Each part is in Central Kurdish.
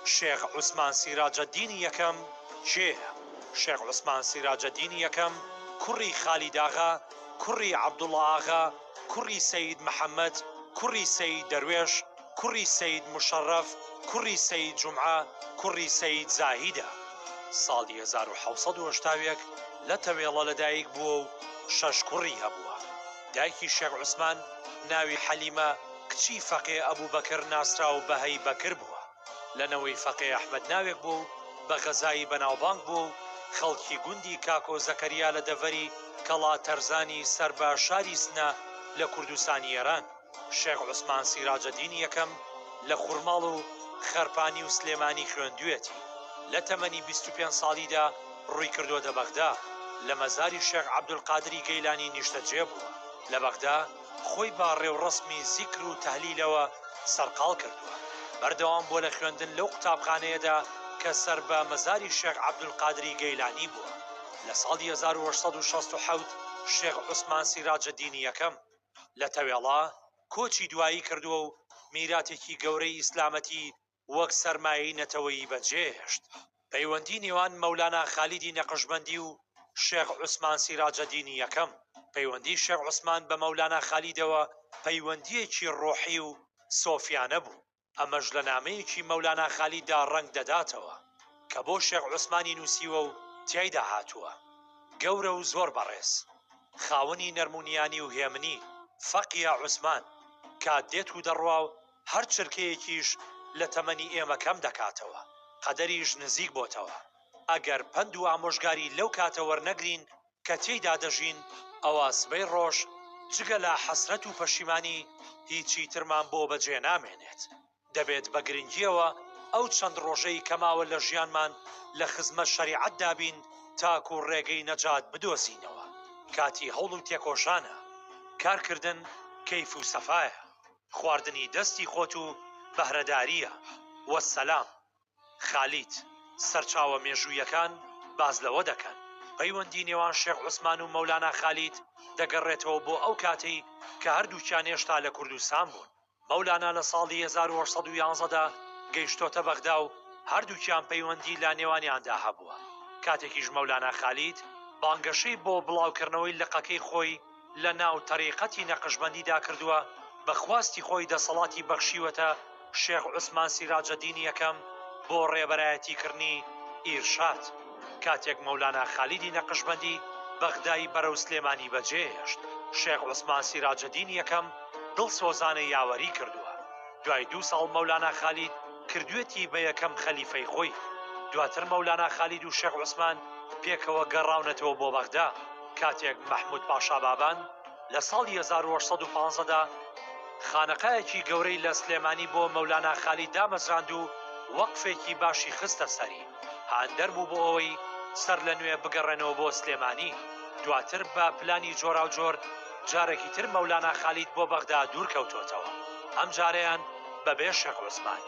شێخ عوسمان سیراجەددینی یەکەم کێیە؟ شێخ عوسمان سیراجەددینی یەکەم کوڕی خالید ئاغا، کوڕی عەبدوڵڵا ئاغا، کوڕی سەید محەممەد، کوڕی سەید دەروێش، کوڕی سەید مشەڕەف، کوڕی سەید جومعە، کوڕی سەید زاهیدە. ساڵی 1970 لە تەوێڵە لەدایک بووە و 6 کوڕی هەبووە. دایکی شێخ عوسمان ناوی حەلیمە کچی فەقێ ئەبوبەکر ناسرا و بەهەی بەکر بووە. لەنەوەی فەقێ ئەحمەد ناوێک بوو و بە غەزایی بەناوبانگ بوو و خەڵکی گوندی کاکۆ زەکەریا لە دەڤەری کەڵا تەرزانی سەر بە شاری سنە لە کوردستانی ئێران. شێخ عوسمان سیراجەددینی یەکەم لە خوڕماڵ و خەرپانی و سلێمانی خوێندوێتی. لە تەمەنی 25 ساڵیدا ڕووی کردووەتە بەغدا. لە مەزاری شێخ عەبدولقادری گەیلانی نیشتەجێ بووە. لە بەغدا خۆی با ڕێوڕەسمی زیکر و تەهلیلەوە سەرقاڵ کردووە. بەردەوام بۆ لە خوێندن لەو قوتابخانەیەدا کە سەر بە مەزاری شێخ عەبدولقادری گەیلانی بووە. لە ساڵی 1867 شێخ عوسمان سیراجەددینی یەکەم لە تەوێڵا کۆچی دوایی کردووە و میراتێکی گەورەی ئیسلامەتی وەک سەرمایەی نەتەوەیی بەجێهێشت. پەیوەندی نێوان مەولانا خالیدی نەقشبەندی و شێخ عوسمان سیراجەددینی یەکەم. پەیوەندی شێخ عوسمان بە مەولانا خالیدەوە پەیوەندیەکی ڕۆحی و سۆفیانە بوو. ئەمەش لە نامەیەکی مەولانا خالیددا ڕەنگ دەداتەوە کە بۆ شێخ عوسمانی نووسیوە و تیایدا هاتووە: گەورە و زۆر بەڕێز، خاوەنی نەرمونیانی و هێمنی، فەقیە عوسمان، کات دێت و دەڕوا و هەر چرکەیەکیش لە تەمەنی ئێمە کەم دەکاتەوە، قەدەریش نزیک بۆتەوە. ئەگەر پند و ئامۆژگاری لەو کاتە وەرنەگرین کە تێیدا دەژین، ئەوە سبەی ڕۆژ جگە لە حەسرەت و پەشیمانی هیچی ترمان بۆ بەجێ نامێنێت. دەبێت بە گرنگیەوە ئەو چەند ڕۆژەی کەماوە لە ژیانمان لە خزمەت شەریعەت دابین تاکو ڕێگەی نەجات بدۆزینەوە. کاتی هەوڵ و تێکۆشانە، کارکردن کەیف و سەفایە، خواردنی دەستی خۆت و بەهرەداریە. وەسەلام. خالید. سەرچاوە مێژوویەکان باز لەوە دەکەن پەیوەندی نێوان شێخ عوسمان و مەولانا خالید دەگەڕێتەوە بۆ ئەو کاتەی کە هەردووکیان هێشتا لە کوردستان بوون. مەولانا لە ساڵی 1811دا گەیشتۆتە بەغدا و هەردووکیان پەیوەندی لا نێوانیاندا هەبووە. کاتێکیش مەولانا خالید بانگەشەی بۆ بڵاوکردنەوەی لقەکەی خۆی لە ناو تەریقەتی نەقشبەندیدا کردووە، بە خواستی خۆی دەسەڵاتی بەخشیوەتە شێخ عوسمان سیراجەددینی یەکەم بۆ ڕێبەرایەتیکردنی ئیرشاد. کاتێک مەولانا خالیدی نەقشبەندی بەغدای بەرەو سلێمانی بەجێهێشت، شێخ عوسمان سیراجەددینی یەکەم دڵسۆزانە یاوەری کردووە. دوای 2 ساڵ مەولانا خالید کردوێتی بە یەکەم خەلیفەی خۆی. دواتر مەولانا خالید و شێخ عوسمان پێکەوە گەڕاونەتەوە بۆ بەغدا. کاتێک مەحموود پاشا بابان لە ساڵی 1815دا خانەقایەکی گەورەی لە سلێمانی بۆ مەولانا خالید دامەزراند و وەقفێکی باشی خستە سەری. هاندەر بوو بۆ ئەوەی سەر لە نوێ بگەڕێنەوە بۆ سلێمانی. دواتر بە پلانی جۆرا و جۆر جارێکی تر مەولانا خالید بۆ بەغدا دوور کەوتۆتەوە، ئەم جارەیان بەبێ شێخ عوسمان.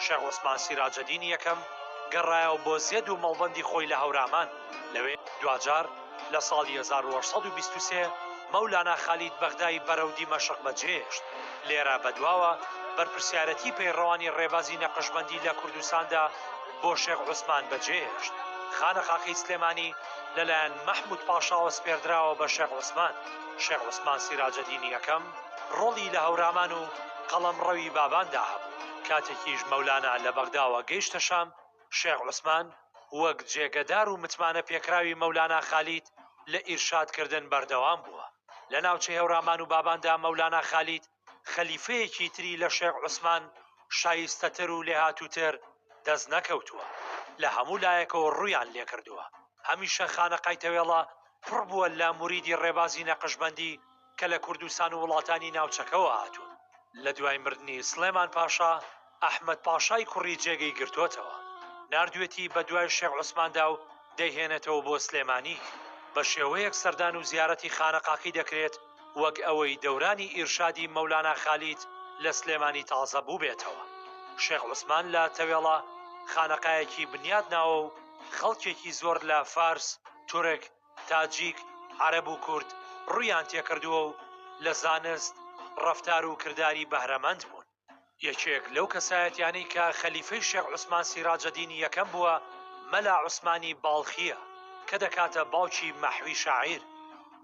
شێخ عوسمان سیراجەددینی یەکەم گەڕایەوە بۆ زێد و مەڵبەندی خۆی لە هەورامان. لەوێ دوجار لە ساڵی 1823 مەولانا خالید بەغدای بەرەو دیمەشق بەجێهێشت. لێرە بەدواوە بەرپرسیارەتی پەیڕەوانی ڕێبازی نەقشبەندی لە کوردستاندا بۆ شێخ عوسمان بەجێهێشت. خانەقاکەی سلێمانی لەلایەن مەحموود پاشاوە سپێردراوە بە شێخ عوسمان. شێخ عوسمان سیراجەددینی یەکەم ڕۆڵی لە هەورامان و قەڵەمڕەوی باباندا هەبوو. کاتێکیش مەولانا لە بەغداوە گەیشتە شام، شێخ عوسمان وەک جێگەدار و متمانە پێکراوی مەولانا خالید لە ئیرشادکردن بەردەوام بووە. لە ناوچەی هەورامان و باباندا مەولانا خالید خەلیفەیەکی تری لە شێخ عوسمان شایستەتر و لێهاتووتر دەست نەکەوتووە. لە هەموو لایەکەوە ڕوویان لێ کردووە. هەمیشە خانەقای تەوێڵە پڕ بووە لە موریدی ڕێبازی نەقشبەندی کە لە کوردستان و وڵاتانی ناوچەکەوە هاتوون. لە دوای مردنی سلێمان پاشا، ئەحمەد پاشای کوڕی جێگەی گرتوۆتەوە. ناردوێتی بە دوای شێخ عوسماندا و دەیهێنێتەوە بۆ سلێمانی. بە شێوەیەک سەردان و زیارەتی خانەقاکەی دەکرێت وەک ئەوەی دەورانی ئیرشادی مەولانا خالید لە سلێمانی تازە بوو بێتەوە. شێخ عوسمان لە تەوێڵە خانەقایەکی بنیاد ناوە و خەڵکێکی زۆر لە فارس، تورک، تاجیک، عەرەب و کورد ڕوویان تێکردووە و لە زانست، ڕەفتار و کرداری بەهرەمەند بوون. یەکێک لەو کەسایەتیانەی کە خەلیفەی شێخ عوسمان سیراجەدینی یەکەم بووە مەلا عوسمانی باڵخیە کە دەکاتە باوکی مەحوی شاعیر.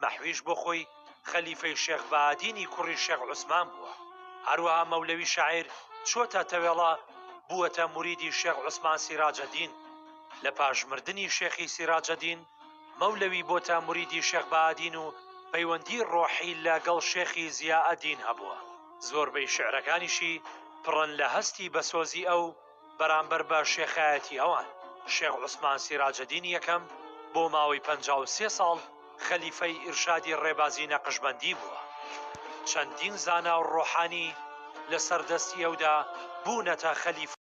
مەحویش بۆ خۆی خەلیفەی شێخ بەهادینی کوڕی شێخ عوسمان بووە. هەروەها مەولەوی شاعیر چۆتە تەوێڵە بووەتە موریدی شێخ عوسمان سیراجەدین. لە پاشمردنی شێخی سیراجەدین مەولەوی بۆتە موریدی شێخ بەهادین و پەیوەندی ڕۆحی لەگەڵ شێخی زیائەدین هەبووە. زۆربەی شێعرەکانیشی پڕن لە هەستی بەسۆزی ئەو بەرامبەر بە شێخایەتی ئەوان. شێخ عوسمان سیراجەدینی یەکەم بۆ ماوەی 53 ساڵ خەلیفەی ئیرشادی ڕێبازی نەقشبەندی بووە. چەندین زانا و ڕۆحانی لە سەردەستی ئەودا بوونەتە خەلیفە